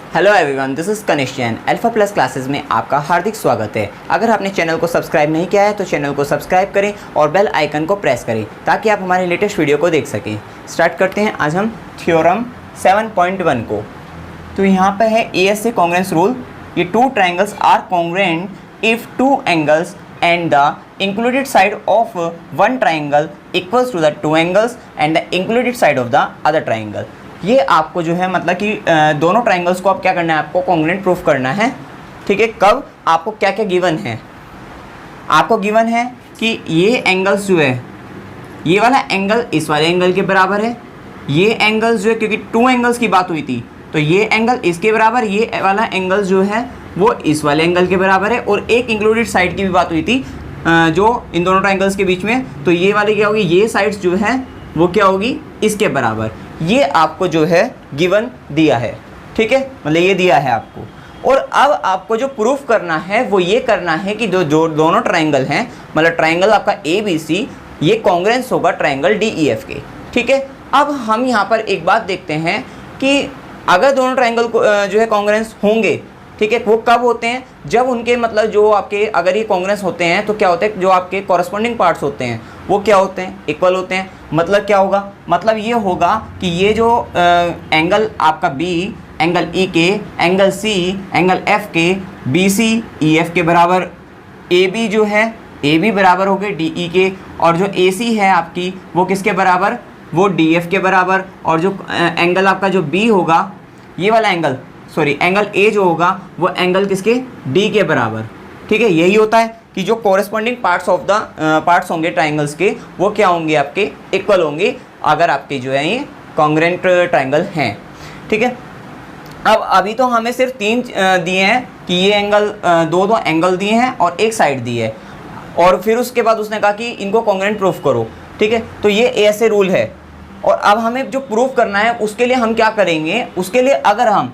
Hello everyone, this is Kanishk Jain. Alpha plus classes में आपका हार्दिक स्वागत है। अगर आपने चैनल को सब्सक्राइब नहीं किया है तो चैनल को सब्सक्राइब करें और बेल आइकन को प्रेस करें ताकि आप हमारे लेटेस्ट वीडियो को देख सकें। स्टार्ट करते हैं आज हम थ्योरम 7.1 को। तो यहाँ पर है ASA कॉन्ग्रुएंस रूल। ये two triangles are congruent if two angles and the included side of one triangle equals to the two angles and the included side of the other triangle। ये आपको जो है मतलब कि दोनों ट्राइंगल्स को आप क्या करना है, आपको कॉन्ग्रुएंट प्रूफ करना है। ठीक है, कब आपको क्या क्या गिवन है, आपको गिवन है कि ये एंगल्स जो है, ये वाला एंगल इस वाले एंगल के बराबर है, ये एंगल्स जो है क्योंकि टू एंगल्स की बात हुई थी तो ये एंगल इसके बराबर, ये वाला एंगल जो है वो इस वाले एंगल के बराबर है। और एक इंक्लूडेड साइड की भी बात हुई थी जो इन दोनों ट्राइंगल्स के बीच में, तो ये वाली क्या होगी, ये साइड्स जो है वो क्या होगी, इसके बराबर। ये आपको जो है गिवन दिया है। ठीक है, मतलब ये दिया है आपको। और अब आपको जो प्रूफ करना है वो ये करना है कि जो दोनों ट्राइंगल हैं, मतलब ट्राइंगल आपका ABC, ये कॉन्ग्रुएंस होगा ट्राइंगल DEF के। ठीक है, अब हम यहाँ पर एक बात देखते हैं कि अगर दोनों ट्राइंगल जो है कॉन्ग्रुएंस होंगे, ठीक है, वो कब होते हैं, जब उनके मतलब जो आपके अगर ये कॉन्ग्रुएंस होते हैं तो क्या होता है, जो आपके कॉरस्पॉन्डिंग पार्ट्स होते हैं वो क्या होते हैं, इक्वल होते हैं। मतलब क्या होगा, मतलब ये होगा कि ये जो एंगल आपका B, एंगल E के, एंगल C, एंगल F के, BC EF के बराबर, AB जो है AB बराबर हो गए DE के, और जो AC है आपकी वो किसके बराबर, वो DF के बराबर। और जो एंगल आपका जो B होगा, ये वाला एंगल एंगल A जो होगा वो एंगल किसके, D के बराबर। ठीक है, यही होता है कि जो कॉरेस्पॉन्डिंग पार्ट्स होंगे ट्राइंगल्स के वो क्या होंगे, आपके इक्वल होंगे अगर आपके जो है ये कॉन्ग्रुएंट ट्राइंगल हैं। ठीक है, अब अभी तो हमें सिर्फ तीन दिए हैं कि ये एंगल दो एंगल दिए हैं और एक साइड दी है, और फिर उसके बाद उसने कहा कि इनको कॉन्ग्रुएंट प्रूफ करो। ठीक है, तो ये ऐसे रूल है। और अब हमें जो प्रूफ करना है उसके लिए हम क्या करेंगे, उसके लिए अगर हम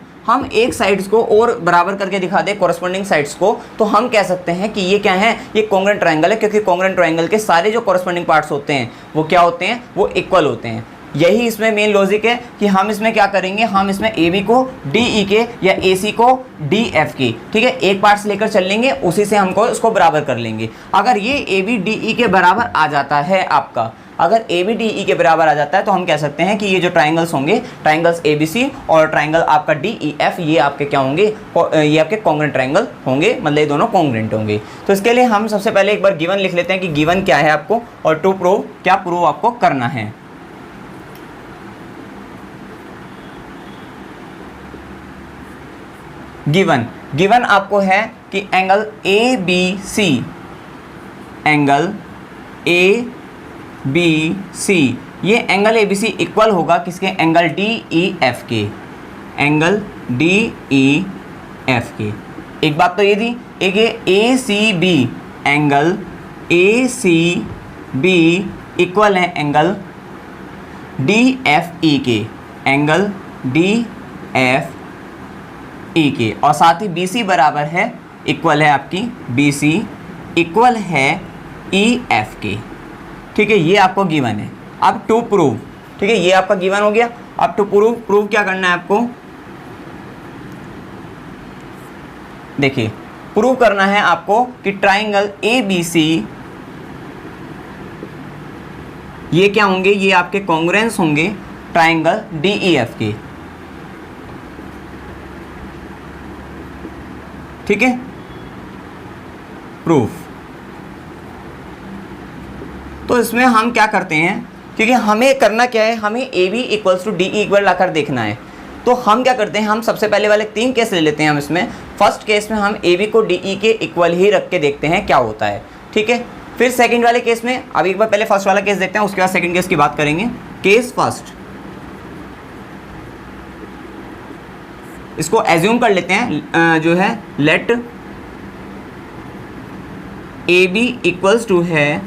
एक साइड्स को और बराबर करके दिखा दें कॉरस्पॉन्डिंग साइड्स को, तो हम कह सकते हैं कि ये क्या है, ये कॉन्ग्रुएंट ट्राइंगल है, क्योंकि कॉन्ग्रुएंट ट्राइंगल के सारे जो कॉरस्पॉन्डिंग पार्ट्स होते हैं वो क्या होते हैं, वो इक्वल होते हैं। यही इसमें मेन लॉजिक है कि हम इसमें क्या करेंगे, हम इसमें AB को DE के या AC को DF की, ठीक है, एक पार्ट्स लेकर चल लेंगे, उसी से हमको उसको बराबर कर लेंगे। अगर ये AB DE के बराबर आ जाता है आपका, अगर AB DE के बराबर आ जाता है तो हम कह सकते हैं कि ये जो ट्राइंगल्स होंगे, ट्राइंगल्स ABC और ट्राइंगल आपका DEF, ये आपके क्या होंगे, ये आपके कॉन्ग्रुएंट ट्राइंगल होंगे, मतलब ये दोनों कॉन्ग्रुएंट होंगे। तो इसके लिए हम सबसे पहले एक बार गिवन लिख लेते हैं कि गिवन क्या है आपको, और टू प्रूव क्या प्रूव आपको करना है। गिवन आपको है कि एंगल ABC, एंगल ABC, ये एंगल ABC इक्वल होगा किसके, एंगल DEF के, एंगल DEF के। एक बात तो ये थी, एक ये ACB, एंगल ACB इक्वल है एंगल DFE के, एंगल DFE के, और साथ ही BC बराबर है, इक्वल है आपकी BC इक्वल है EF के। ठीक है, ये आपको गिवन है। अब टू प्रूव, ठीक है, ये आपका गिवन हो गया। अब टू प्रूव क्या करना है आपको, देखिए प्रूव करना है आपको कि ट्राइंगल ABC, ये क्या होंगे, ये आपके कॉन्ग्रुएंस होंगे ट्राइंगल DEF के। ठीक है, प्रूफ। तो इसमें हम क्या करते हैं, क्योंकि हमें करना क्या है, हमें AB equals to DE equal लाकर देखना है। तो हम क्या करते हैं, हम सबसे पहले वाले 3 केस ले लेते हैं। हम इसमें फर्स्ट केस में हम AB को DE के इक्वल ही रख के देखते हैं क्या होता है। ठीक है, फिर सेकंड वाले केस में, अब एक बार पहले फर्स्ट वाला केस देखते हैं, उसके बाद सेकंड केस की बात करेंगे। केस फर्स्ट, इसको एज्यूम कर लेते हैं जो है, लेट AB इक्वल्स टू है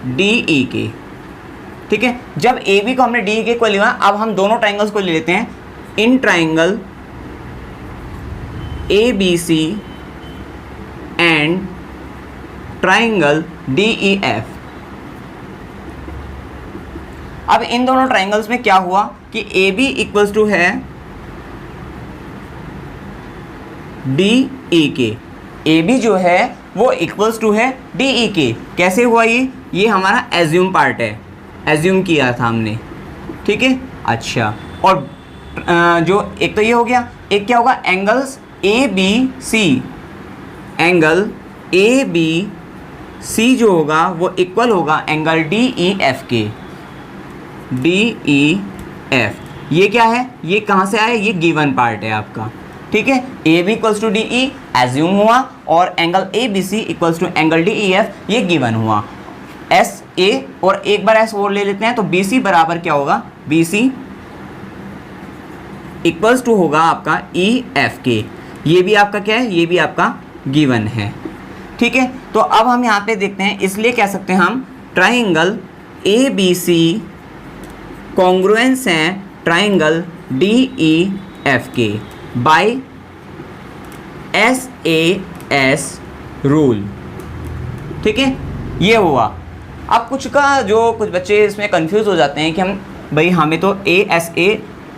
DE के। ठीक है, जब AB को हमने DE के इक्वल लिया, अब हम दोनों ट्राइंगल्स को ले लेते हैं in triangle ABC and triangle DEF। अब इन दोनों ट्राइंगल्स में क्या हुआ कि AB इक्वल्स टू है डी ई के, ए बी जो है वो इक्वल्स टू है डी ई के। कैसे हुआ ये हमारा एज्यूम पार्ट है, एज्यूम किया था हमने, ठीक है। अच्छा, और जो एक तो ये हो गया, एक क्या होगा, angles A B C, angle A B C जो होगा वो इक्वल होगा एंगल डी ई एफ के, डी ई एफ। ये क्या है, ये कहाँ से आया, ये गिवन पार्ट है आपका, ठीक है। A B equals to D E assume हुआ, और angle A B C equals to angle D E F ये गिवन हुआ। एस ए और एक बार एस और ले लेते हैं, तो बी सी बराबर क्या होगा, बी सी इक्वल्स टू होगा आपका ई एफ के। ये भी आपका क्या है, ये भी आपका गिवन है, ठीक है। तो अब हम यहाँ पे देखते हैं, इसलिए कह सकते हैं हम triangle A B C congruence हैं ट्राइंगल डी ई एफ के by S A S rule, ठीक है। ये हुआ। अब कुछ बच्चे इसमें कंफ्यूज हो जाते हैं कि हम भाई हमें तो ए एस ए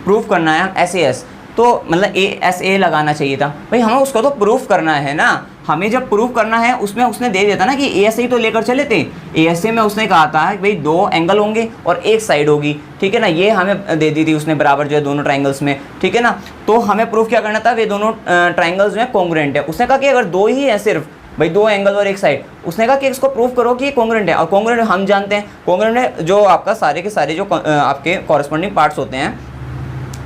प्रूफ करना है, एस ए एस तो मतलब ए एस ए लगाना चाहिए था, भाई हमें उसको तो प्रूफ करना है ना। हमें जब प्रूफ करना है उसमें उसने दे दिया था ना कि ए एस ए तो लेकर चले थे, ए एस ए में उसने कहा था कि भाई 2 एंगल होंगे और एक साइड होगी, ठीक है ना। ये हमें दे दी थी उसने बराबर जो है दोनों ट्राइंगल्स में, ठीक है ना। तो हमें प्रूफ क्या करना था, वे दोनों ट्राइंगल्स में कॉन्ग्रुएंट है। उसने कहा कि अगर 2 ही है सिर्फ, भाई 2 एंगल और एक साइड, उसने कहा कि इसको प्रूफ करो कि ये कॉन्ग्रुएंट है। और कॉन्ग्रुएंट हम जानते हैं, कॉन्ग्रुएंट जो आपका सारे के सारे जो आपके कॉरस्पॉन्डिंग पार्ट्स होते हैं,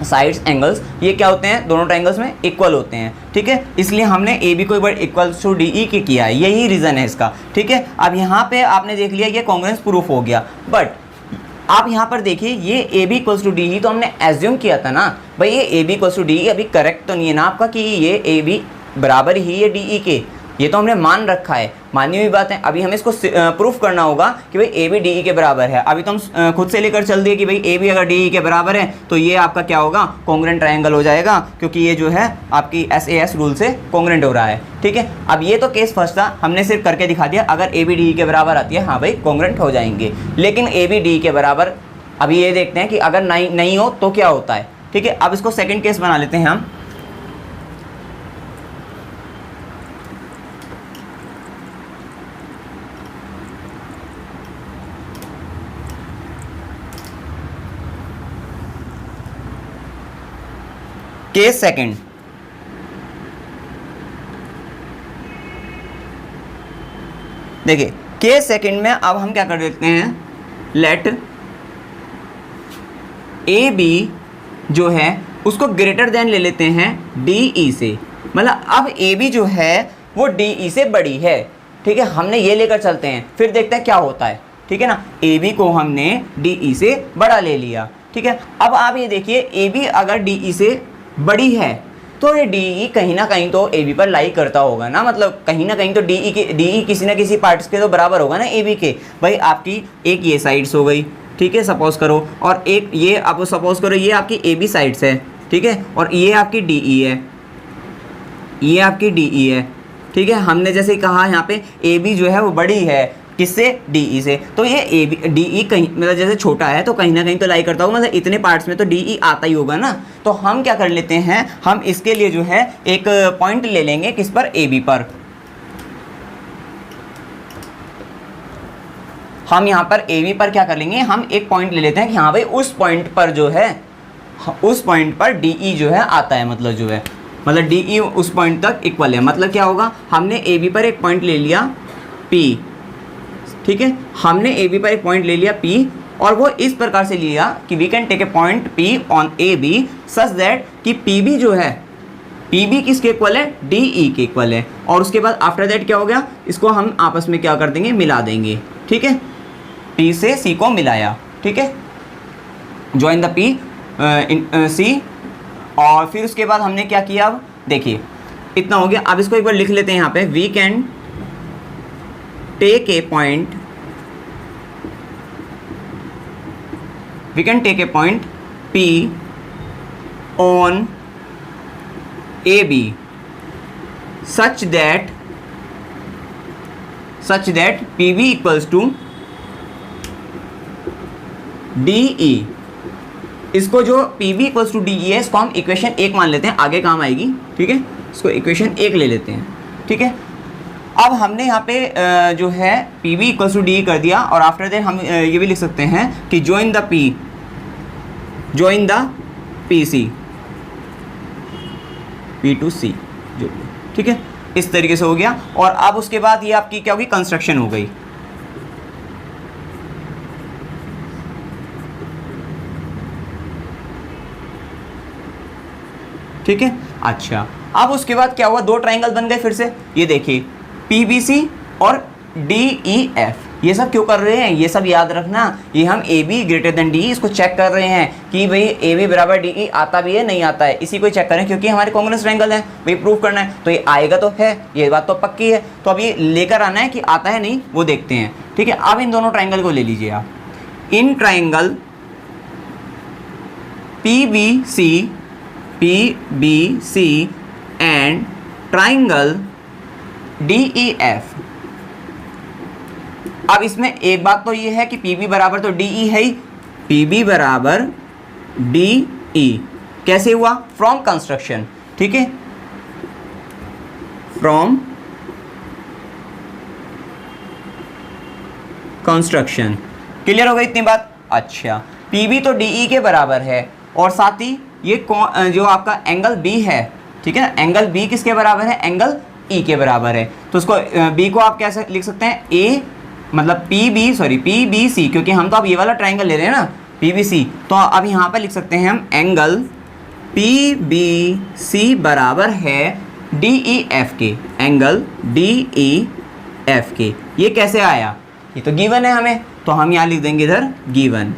साइड्स एंगल्स, ये क्या होते हैं, दोनों ट्राइंगल्स में इक्वल होते हैं, ठीक है। इसलिए हमने ए बी को एक बार इक्वल टू डी ई के किया है, यही रीज़न है इसका, ठीक है। अब यहाँ पे आपने देख लिया ये कॉन्ग्रुएंस प्रूफ हो गया, बट आप यहाँ पर देखिए ये A B equals to D E तो हमने एज्यूम किया था ना, भाई ये A B equals to D E अभी करेक्ट तो नहीं है ना आपका कि ये ए बी बराबर ही है डी ई के, ये तो हमने मान रखा है, मानी हुई बात है। अभी हमें इसको प्रूफ करना होगा कि भाई ए बी डी ई के बराबर है। अभी तो हम खुद से लेकर चल दिए कि भाई ए बी अगर डी ई के बराबर है तो ये आपका क्या होगा, कॉन्ग्रुएंट ट्रायंगल हो जाएगा, क्योंकि ये जो है आपकी एस ए एस रूल से कॉन्ग्रुएंट हो रहा है, ठीक है। अब ये तो केस फर्स्ट था, हमने सिर्फ करके दिखा दिया, अगर ए बी डी ई के बराबर आती है, हाँ भाई कॉन्ग्रुएंट हो जाएंगे। लेकिन ए बी डी ई के बराबर अभी ये देखते हैं कि अगर नहीं हो तो क्या होता है, ठीक है। अब इसको सेकेंड केस बना लेते हैं हम। केस सेकंड, देखिए केस सेकंड में अब हम क्या कर देते हैं, लेट ए बी जो है उसको ग्रेटर देन ले लेते हैं डी ई से, मतलब अब ए बी जो है वो डी ई से बड़ी है, ठीक है। हमने ये लेकर चलते हैं, फिर देखते हैं क्या होता है, ठीक है ना। ए बी को हमने डी ई से बड़ा ले लिया, ठीक है। अब आप ये देखिए ए बी अगर डी ई से बड़ी है तो ये डी ई कहीं ना कहीं तो ए बी पर लाई करता होगा ना, मतलब कहीं ना कहीं तो डी ई किसी ना किसी पार्ट्स के तो बराबर होगा ना ए बी के। भाई आपकी एक ये साइड्स हो गई, ठीक है, सपोज करो, और एक ये आप सपोज करो ये आपकी ए बी साइड्स है, ठीक है, और ये आपकी डी ई है, ये आपकी डी ई है, ठीक है। हमने जैसे कहा यहाँ पे ए बी जो है वो बड़ी है किससे, डी ई से, तो ये ए बी डी ई कहीं मतलब जैसे छोटा है तो कहीं ना कहीं तो लाई करता होगा, मतलब इतने पार्ट्स में तो डी ई आता ही होगा ना। तो हम क्या कर लेते हैं, हम इसके लिए जो है एक पॉइंट ले लेंगे किस पर, ए बी पर। हम यहाँ पर ए बी पर क्या कर लेंगे, हम एक पॉइंट ले लेते हैं कि हाँ भाई उस पॉइंट पर जो है, उस पॉइंट पर डी ई जो है आता है, मतलब जो है मतलब डी ई उस पॉइंट तक इक्वल है। मतलब क्या होगा, हमने ए बी पर एक पॉइंट ले लिया पी, ठीक है, हमने ए बी पर एक पॉइंट ले लिया P, और वो इस प्रकार से लिया कि we can take a point P on A B such that कि पी बी जो है, पी बी किसके इक्वल है, डी ई के इक्वल है। और उसके बाद आफ्टर दैट क्या हो गया, इसको हम आपस में क्या कर देंगे, मिला देंगे, ठीक है। P से C को मिलाया, ठीक है, ज्वाइन द P C, और फिर उसके बाद हमने क्या किया, अब देखिए इतना हो गया। अब इसको एक बार लिख लेते हैं यहाँ पे, we can take a point, we can take a point P on AB such that PB equals to DE। इसको जो PB equals to DE है इसको हम इक्वेशन 1 मान लेते हैं, आगे काम आएगी, ठीक है। इसको इक्वेशन 1 ले लेते हैं, ठीक है। अब हमने यहाँ पे जो है P B equals to D कर दिया, और आफ्टर दैट हम ये भी लिख सकते हैं कि join the P C, P to C, जो, ठीक है, इस तरीके से हो गया। और अब उसके बाद ये आपकी क्या होगी, कंस्ट्रक्शन हो गई। ठीक है, अच्छा, अब उसके बाद क्या हुआ, दो ट्राइंगल बन गए फिर से। ये देखिए PBC और DEF, ये सब क्यों कर रहे हैं, ये सब याद रखना, ये हम AB ग्रेटर देन DE इसको चेक कर रहे हैं कि भाई AB बराबर DE आता भी है नहीं आता है, इसी को चेक करें, क्योंकि हमारे कॉन्ग्रुएंस ट्रायंगल है, भाई प्रूव करना है, तो ये आएगा तो है, ये बात तो पक्की है। तो अब ये लेकर आना है कि आता है नहीं, वो देखते हैं, ठीक है। अब इन दोनों ट्राइंगल को ले लीजिए आप, in triangle PBC and triangle DEF। अब इसमें एक बात तो ये है कि PB बराबर तो DE है ही, PB बराबर DE कैसे हुआ, फ्रॉम कंस्ट्रक्शन, ठीक है, फ्रॉम कंस्ट्रक्शन। क्लियर हो गई इतनी बात। अच्छा, PB तो DE के बराबर है, और साथ ही ये जो आपका एंगल B है, ठीक है ना, एंगल B किसके बराबर है, एंगल E के बराबर है। तो उसको B को आप कैसे लिख सकते हैं, A मतलब PBC, क्योंकि हम तो अब ये वाला ट्राइंगल ले रहे हैं ना, PBC, तो अब यहाँ पर लिख सकते हैं हम एंगल PBC बराबर है DEF के, एंगल DEF के। ये कैसे आया, ये तो गिवन है हमें, तो हम यहाँ लिख देंगे इधर गिवन।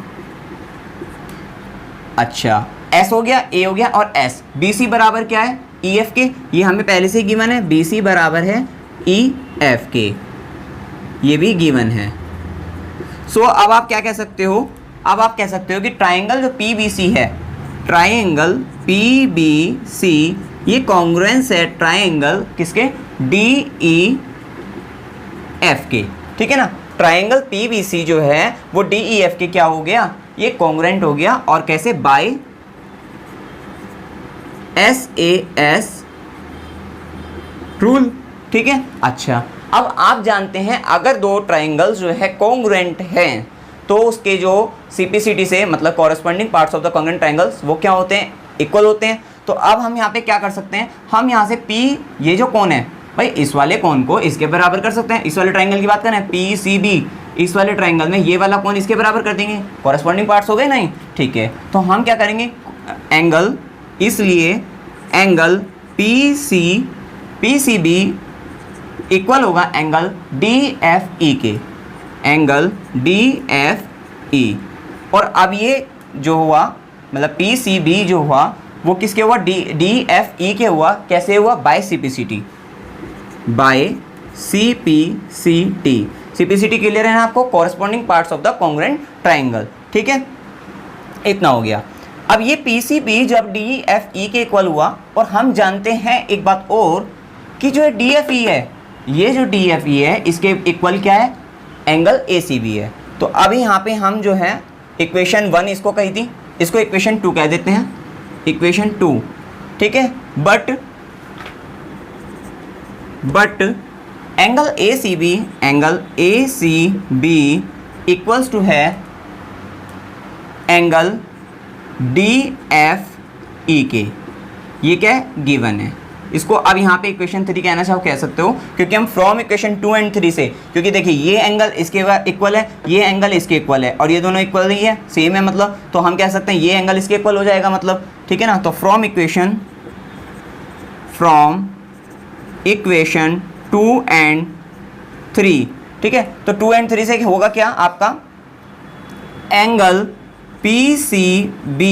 अच्छा, S हो गया, A हो गया, और S, BC बराबर क्या है, EF के, ये हमें पहले से गिवन है, BC बराबर है EF के, ये भी गिवन है। सो अब आप क्या कह सकते हो, अब आप कह सकते हो कि ट्राइंगल जो PBC है, ट्राइंगल PBC ये कॉन्ग्रुएंस है ट्राइंगल किसके, DEF के, ठीक है ना। ट्राइंगल PBC जो है वो DEF के क्या हो गया, ये कॉन्ग्रुएंट हो गया, और कैसे, बाय SAS रूल, ठीक है। अच्छा, अब आप जानते हैं अगर दो ट्राइंगल्स जो है कॉन्ग्रुएंट हैं, तो उसके जो CPCT से मतलब corresponding parts of the congruent triangles वो क्या होते हैं, इक्वल होते हैं। तो अब हम यहाँ पे क्या कर सकते हैं, हम यहाँ से P, ये जो कोण है भाई, इस वाले कोण को इसके बराबर कर सकते हैं। इस वाले ट्राइंगल की बात करें PCB, इस वाले ट्राइंगल में ये वाला कोण इसके बराबर कर देंगे, कॉरेस्पॉन्डिंग पार्ट्स हो गए नहीं, ठीक है। तो हम क्या करेंगे, एंगल, इसलिए एंगल PCB इक्वल होगा एंगल DFE के, एंगल DFE। और अब ये जो हुआ मतलब PCB जो हुआ वो किसके हुआ, DFE के हुआ, कैसे हुआ, by CPCT, by CPCT। CPCT clear है ना आपको, corresponding parts of the congruent triangle, ठीक है, इतना हो गया। अब ये PCB जब DFE के इक्वल हुआ, और हम जानते हैं एक बात और कि जो DFE है, ये जो DFE है इसके इक्वल क्या है, एंगल ACB है। तो अभी यहाँ पे हम जो है इक्वेशन 1 इसको कही थी, इसको इक्वेशन 2 कह देते हैं, इक्वेशन 2, ठीक है। But angle ACB equals to है एंगल DFE के, ये क्या है, गिवन है। इसको अब यहाँ पे इक्वेशन 3 कहना चाहो, कह सकते हो, क्योंकि हम फ्रॉम इक्वेशन 2 एंड 3 से, क्योंकि देखिए ये एंगल इसके इक्वल है, ये एंगल इसके इक्वल है, और ये दोनों इक्वल ही है, सेम है मतलब, तो हम कह सकते हैं ये एंगल इसके इक्वल हो जाएगा मतलब, ठीक है ना। तो फ्रॉम इक्वेशन 2 एंड 3, ठीक है, तो 2 एंड 3 से होगा क्या आपका, एंगल PCB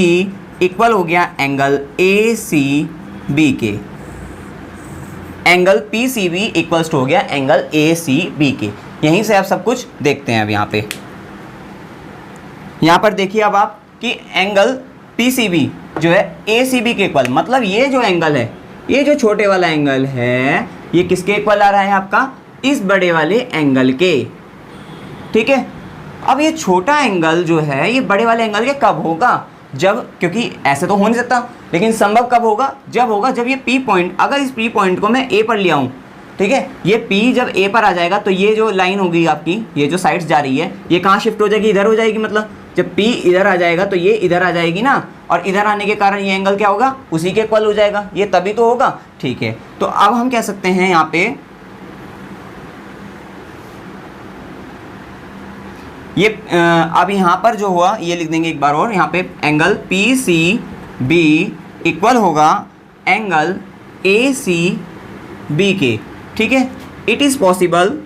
इक्वल हो गया एंगल ACB के, एंगल PCB इक्वल्स टू हो गया एंगल ACB के। यहीं से आप सब कुछ देखते हैं। अब यहाँ पर देखिए अब आप कि एंगल PCB जो है ACB के इक्वल, मतलब ये जो एंगल है, ये जो छोटे वाला एंगल है, ये किसके इक्वल आ रहा है आपका, इस बड़े वाले एंगल के, ठीक है। अब ये छोटा एंगल जो है ये बड़े वाले एंगल के कब होगा, जब, क्योंकि ऐसे तो हो नहीं सकता, लेकिन संभव कब होगा, जब होगा जब ये P पॉइंट, अगर इस P पॉइंट को मैं A पर ले आऊँ, ठीक है, ये P जब A पर आ जाएगा तो ये जो लाइन होगी आपकी, ये जो साइड्स जा रही है, ये कहाँ शिफ्ट हो जाएगी, इधर हो जाएगी। मतलब जब P इधर आ जाएगा तो ये इधर आ जाएगी ना, और इधर आने के कारण ये एंगल क्या होगा, उसी के इक्वल हो जाएगा, ये तभी तो होगा। ठीक है, तो अब हम कह सकते हैं यहाँ पे ये अब यहाँ पर जो हुआ ये लिख देंगे एक बार और, यहाँ पे एंगल PCB इक्वल होगा एंगल ACB के। ठीक है, it is possible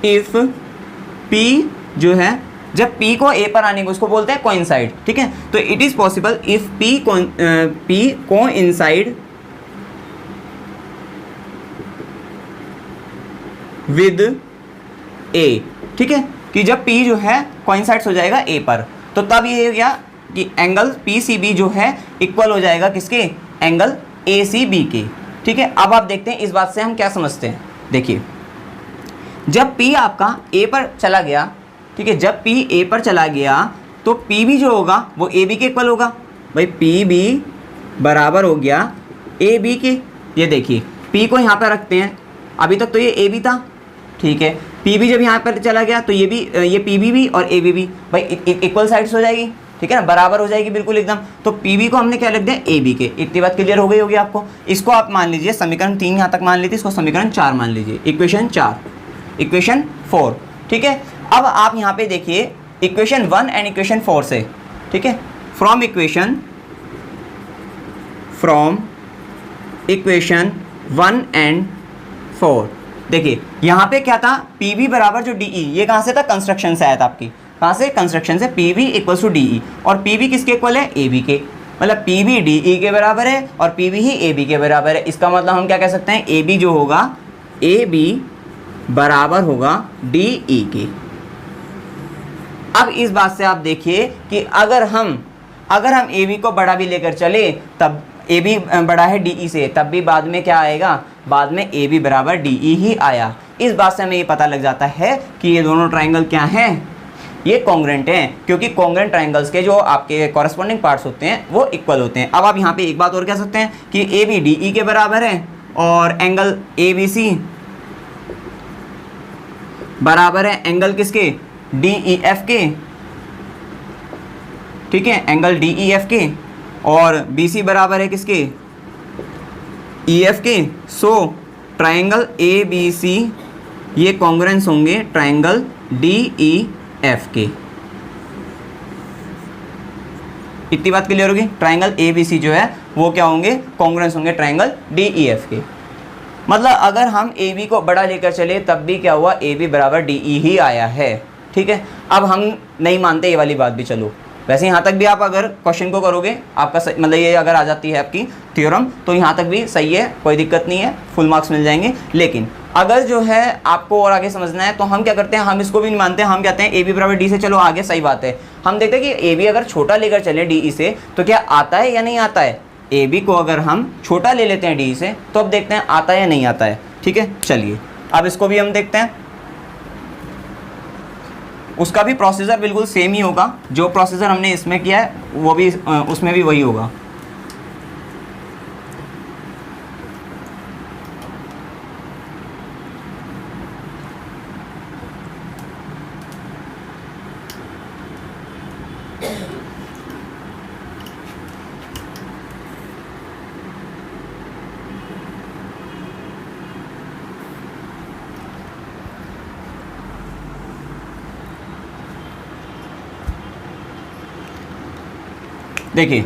if P जो है, जब P को A पर आने को उसको बोलते हैं कोइंसाइड। ठीक है, तो it is possible if P coincide with A। ठीक है, कि जब P जो है कोइंसाइड्स हो जाएगा A पर, तो तब ये हो गया कि एंगल PCB जो है इक्वल हो जाएगा किसके, एंगल ACB के। ठीक है, अब आप देखते हैं इस बात से हम क्या समझते हैं। देखिए, जब P आपका A पर चला गया, ठीक है, जब P A पर चला गया तो PB जो होगा वो AB के इक्वल होगा। भाई PB बराबर हो गया AB के। ये देखिए, P को यहाँ पर रखते हैं, अभी तक तो ये AB था। ठीक है, PB जब यहाँ पर चला गया तो ये भी, ये PB भी और AB भी भाई इक्वल साइड्स हो जाएगी। ठीक है ना, बराबर हो जाएगी बिल्कुल एकदम। तो PB को हमने क्या लिख दिया, AB के। इतनी बात क्लियर हो गई होगी आपको। इसको आप मान लीजिए समीकरण 3 यहाँ तक मान लीजिए, इसको समीकरण 4 मान लीजिए, इक्वेशन 4, इक्वेशन 4। ठीक है, अब आप यहाँ पे देखिए इक्वेशन 1 एंड इक्वेशन 4 से। ठीक है, फ्रॉम इक्वेशन 1 एंड 4 देखिए यहाँ पे क्या था, PB बराबर जो DE, ये कहाँ से था, कंस्ट्रक्शन से आया था आपकी, कहाँ से, कंस्ट्रक्शन से। PB इक्वल्स टू DE, और PB किसके इक्वल है, AB के। मतलब PB DE के बराबर है और PB ही AB के बराबर है। इसका मतलब हम क्या कह सकते हैं, AB जो होगा, AB बराबर होगा DE के। अब इस बात से आप देखिए कि अगर हम AB को बड़ा भी लेकर चले, तब AB बड़ा है DE से, तब भी बाद में क्या आएगा, बाद में AB बराबर DE ही आया। इस बात से हमें ये पता लग जाता है कि ये दोनों ट्राइंगल क्या हैं, ये कॉन्ग्रेंट हैं, क्योंकि कॉन्ग्रेंट ट्राइंगल्स के जो आपके कॉरेस्पॉन्डिंग पार्ट्स होते हैं वो इक्वल होते हैं। अब आप यहाँ पे एक बात और कह सकते हैं कि AB DE के बराबर है और एंगल ABC बराबर है एंगल किसके, DEF के। ठीक है, एंगल DEF के, और BC बराबर है किसके, EF के। सो ट्राइंगल ABC ये कॉन्ग्रुएंस होंगे ट्राइंगल DEF के। इतनी बात क्लियर होगी। ट्राइंगल ABC जो है वो क्या होंगे, कॉन्ग्रुएंस होंगे ट्राइंगल DEF के। मतलब अगर हम AB को बड़ा लेकर चले तब भी क्या हुआ, AB बराबर DE ही आया है। ठीक है, अब हम नहीं मानते ये वाली बात भी, चलो वैसे यहाँ तक भी आप अगर क्वेश्चन को करोगे, आपका मतलब ये अगर आ जाती है आपकी थ्योरम, तो यहाँ तक भी सही है, कोई दिक्कत नहीं है, फुल मार्क्स मिल जाएंगे। लेकिन अगर जो है आपको और आगे समझना है तो हम क्या करते हैं, हम इसको भी नहीं मानते, हम कहते हैं AB बराबर D से। चलो आगे सही बात है, हम देखते हैं कि AB अगर छोटा लेकर चले DE से तो क्या आता है या नहीं आता है। AB को अगर हम छोटा ले लेते हैं DE से तो अब देखते हैं आता है या नहीं आता है। ठीक है, चलिए अब इसको भी हम देखते हैं। उसका भी प्रोसीजर बिल्कुल सेम ही होगा, जो प्रोसीजर हमने इसमें किया है वो भी उसमें भी वही होगा। देखिए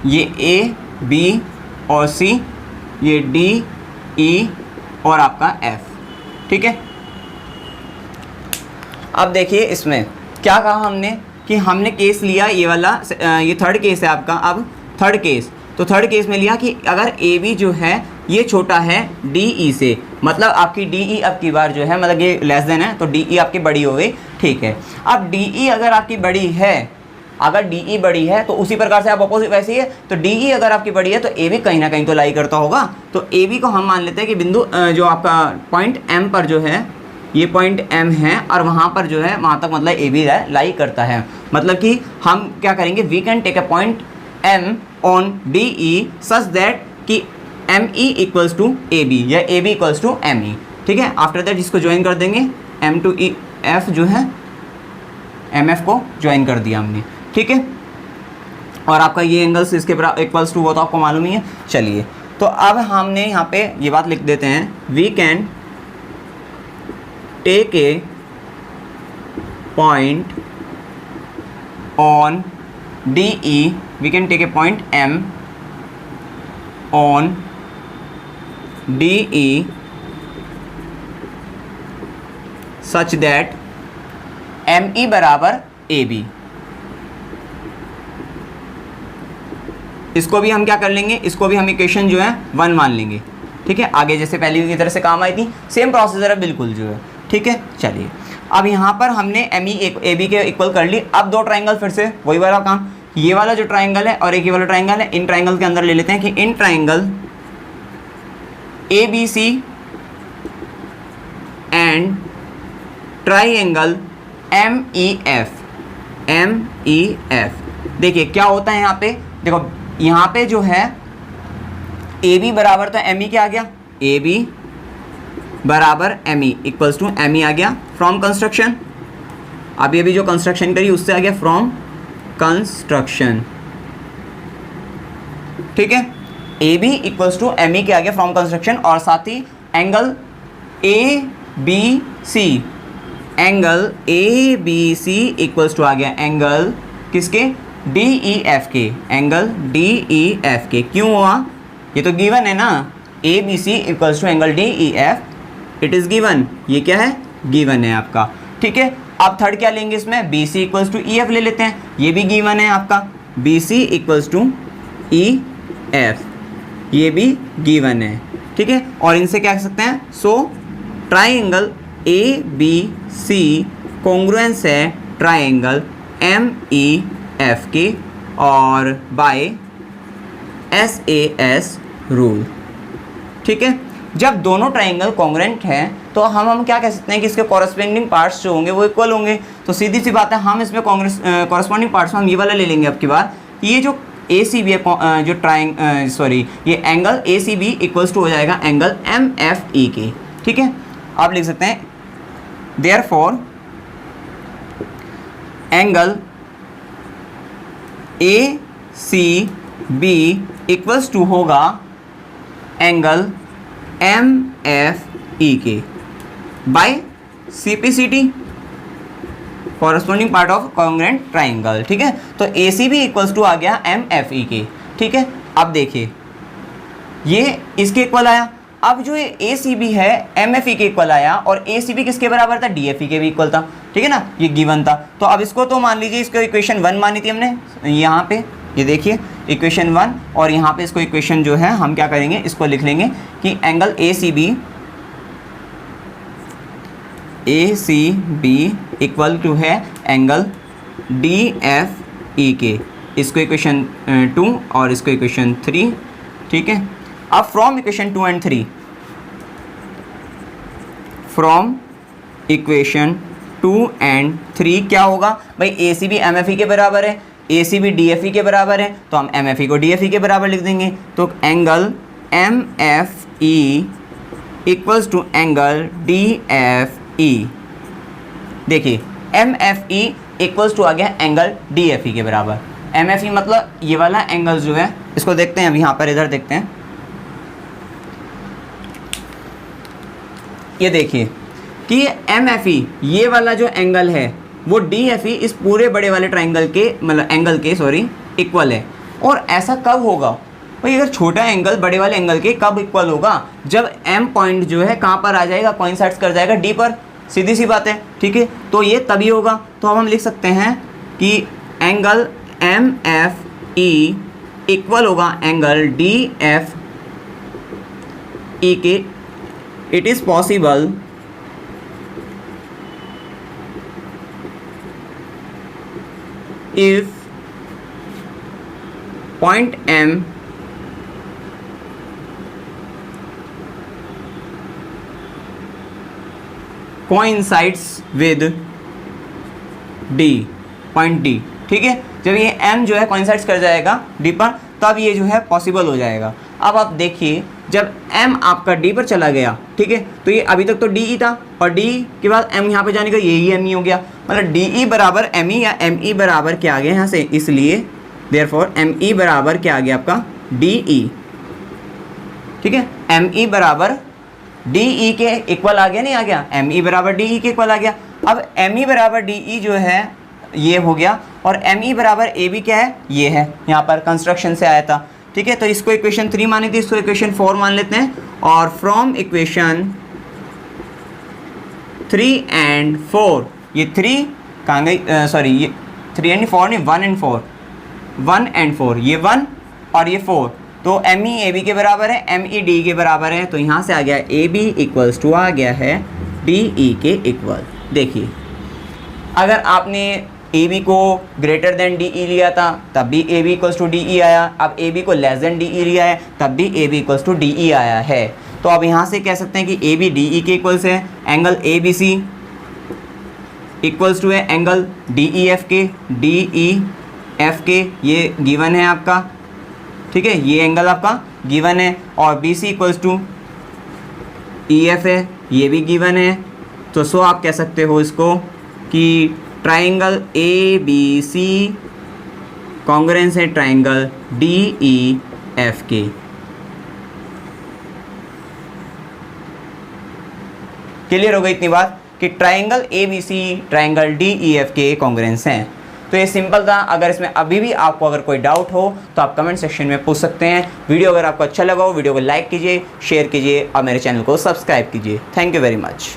ये A, B और C, ये D, E और आपका F। ठीक है, अब देखिए इसमें क्या कहा हमने कि हमने केस लिया ये वाला, ये थर्ड केस है आपका। अब थर्ड केस, तो थर्ड केस में लिया कि अगर ए बी जो है ये छोटा है डी ई से, मतलब आपकी डी ई अब की बार जो है, मतलब ये लेस देन है तो डी ई आपकी बड़ी हो गई, ठीक है। अब डी ई अगर आपकी बड़ी है, अगर डी ई बड़ी है तो उसी प्रकार से आप अपोजिट वैसे ही है, तो डी ई अगर आपकी बड़ी है तो ए बी कहीं ना कहीं तो लाई करता होगा। तो ए बी को हम मान लेते हैं कि बिंदु जो आपका पॉइंट एम पर जो है, ये पॉइंट एम है और वहाँ पर जो है वहाँ तक मतलब ए बी लाई करता है। मतलब कि हम क्या करेंगे, we can take a point M on D E such that कि M E equals to A B या A B equals to M E, ठीक है। आफ्टर दैट इसको ज्वाइन कर देंगे, एम टू ई एफ जो है, एम एफ को ज्वाइन कर दिया हमने, ठीक है। और आपका ये एंगल्स इसके बराबर इक्वल्स टू वो तो आपको मालूम ही है। चलिए तो अब हमने यहाँ पे ये बात लिख देते हैं, we can take a point on D E, we can take a point M on D E such that M E बराबर ए बी। इसको भी हम क्या कर लेंगे, इसको भी हम इक्वेशन जो है 1 मान लेंगे, ठीक है। आगे जैसे पहले की तरह से काम आई थी सेम प्रोसीजर है बिल्कुल जो है, ठीक है। चलिए अब यहाँ पर हमने एम ई ए बी के इक्वल कर ली। अब दो ट्राइंगल फिर से वही वाला काम, ये वाला जो ट्राइंगल है और एक ये वाला ट्राइंगल है, इन ट्राइंगल के अंदर ले लेते हैं कि in triangle A B C and triangle M E F, M E F. देखिए क्या होता है यहाँ पे, देखो यहाँ पे जो है ए बी बराबर तो एम ई क्या आ गया, ए बी बराबर M E equals to M E आ गया फ्रॉम कंस्ट्रक्शन। अब ये भी जो कंस्ट्रक्शन करी उससे आ गया फ्रॉम कंस्ट्रक्शन, ठीक है। A B equals to M E क्या आ गया फ्रॉम कंस्ट्रक्शन, और साथ ही angle A B C, angle A B C equals to आ गया एंगल किसके, डी ई एफ के, एंगल डी ई एफ के। क्यों हुआ, ये तो गिवन है ना, A B C equals to angle D E F, it is given, ये क्या है, गिवन है आपका, ठीक है। अब थर्ड क्या लेंगे इसमें, B C equals to E F ले लेते हैं, ये भी गिवन है आपका, B C equals to E F, ये भी गिवन है, ठीक है। और इनसे क्या कह सकते हैं, so triangle A B C congruence है ट्राइंगल एम ई एफ के और by S A S rule, ठीक है। जब दोनों ट्राइंगल कॉन्ग्रुएंट हैं तो हम क्या कह सकते हैं कि इसके कॉरस्पॉन्डिंग पार्ट्स जो होंगे वो इक्वल होंगे। तो सीधी सी बात है, हम इसमें कॉरस्पॉन्डिंग पार्ट्स में हम ये वाला ले लेंगे अब की बार, ये जो ए सी बी है, जो सॉरी ये angle A C B equals to हो जाएगा एंगल एम एफ ई के, ठीक है। आप लिख सकते हैं therefore angle A C B equals to होगा एंगल एम एफ ई के by C P C T, corresponding part of congruent triangle, ठीक है। तो A C B equals to आ गया एम एफ ई के, ठीक है। अब देखिए ये इसके इक्वल आया, अब जो ये ए सी बी है एम एफ ई के इक्वल आया, और ए सी बी किसके बराबर था, डी एफ ई के भी इक्वल था, ठीक है ना, ये गिवन था। तो अब इसको तो मान लीजिए, इसको इक्वेशन 1 मानी थी हमने, यहाँ पे ये देखिए इक्वेशन 1, और यहाँ पे इसको इक्वेशन जो है हम क्या करेंगे, इसको लिख लेंगे कि angle A C B equal to है एंगल डी एफ ई के, इसको इक्वेशन 2 और इसको इक्वेशन 3, ठीक है। अब from equation 2 and 3, from equation 2 and 3 क्या होगा भाई, A C B M F E के बराबर है, A C B D F E के बराबर है, तो हम एम एफ ई को डी एफ ई के बराबर लिख देंगे। तो angle M F E equals to angle D F E, देखिए M F E equals to आ गया एंगल डी एफ ई के बराबर। एम एफ ई मतलब ये वाला एंगल जो है, इसको देखते हैं अब यहाँ पर, इधर देखते हैं, ये देखिए कि एम एफ ई ये वाला जो एंगल है वो डी एफ ई इस पूरे बड़े वाले ट्राइंगल के मतलब एंगल के इक्वल है। और ऐसा कब होगा भाई, अगर छोटा एंगल बड़े वाले एंगल के कब इक्वल होगा, जब एम पॉइंट जो है कहाँ पर आ जाएगा, कोइंसाइड्स कर जाएगा डी पर, सीधी सी बात है, ठीक है। तो ये तभी होगा, तो अब हम लिख सकते हैं कि angle M F E equal होगा एंगल डी एफ ई के, it is possible if point M coincides with D, point D, ठीक है। जब ये M जो है coincides कर जाएगा D पर, तब ये जो है पॉसिबल हो जाएगा। अब आप देखिए जब M आपका D पर चला गया, ठीक है, तो ये अभी तक तो DE था और D के बाद M यहाँ पे जाने का यही ME हो गया, मतलब DE बराबर ME या ME बराबर क्या आ गया यहाँ से, इसलिए देयरफॉर ME बराबर क्या आ गया आपका DE, ठीक है। ME बराबर DE के इक्वल आ गया, नहीं आ गया, ME बराबर DE के इक्वल आ गया। अब ME बराबर DE जो है ये हो गया और ME बराबर AB क्या है, ये है, यहाँ पर कंस्ट्रक्शन से आया था, ठीक है। तो इसको इक्वेशन 3 मानी थी, इसको इक्वेशन 4 मान लेते हैं और फ्रॉम इक्वेशन 3 and 4, ये 3 कहाँ गई, सॉरी ये 3 and 4 नहीं, 1 and 4, 1 and 4, ये 1 और ये 4, तो ME AB के बराबर है, ME DE के बराबर है, तो यहाँ से आ गया AB इक्वल्स टू आ गया है DE के इक्वल। देखिए अगर आपने AB को ग्रेटर देन DE लिया था तब भी AB इक्वल्स टू DE आया, अब AB को लेस देन DE लिया है तब भी AB इक्वल्स टू DE आया है। तो अब यहाँ से कह सकते हैं कि AB DE के इक्वल्स है, एंगल ABC इक्वल्स टू है एंगल DEF के, DEF के ये गिवन है आपका, ठीक है, ये एंगल आपका गिवन है और BC इक्वल्स टू EF है, ये भी गिवन है। तो सो आप कह सकते हो इसको कि ट्राइंगल ABC कॉन्ग्रुएंस है ट्राइंगल DEF के। क्लियर हो गई इतनी बात कि ट्राइंगल ABC ट्राइंगल DEF के कॉन्ग्रुएंस हैं। तो ये सिंपल था। अगर इसमें अभी भी आपको अगर कोई डाउट हो तो आप कमेंट सेक्शन में पूछ सकते हैं। वीडियो अगर आपको अच्छा लगा हो वीडियो को लाइक कीजिए, शेयर कीजिए और मेरे चैनल को सब्सक्राइब कीजिए। Thank you very much.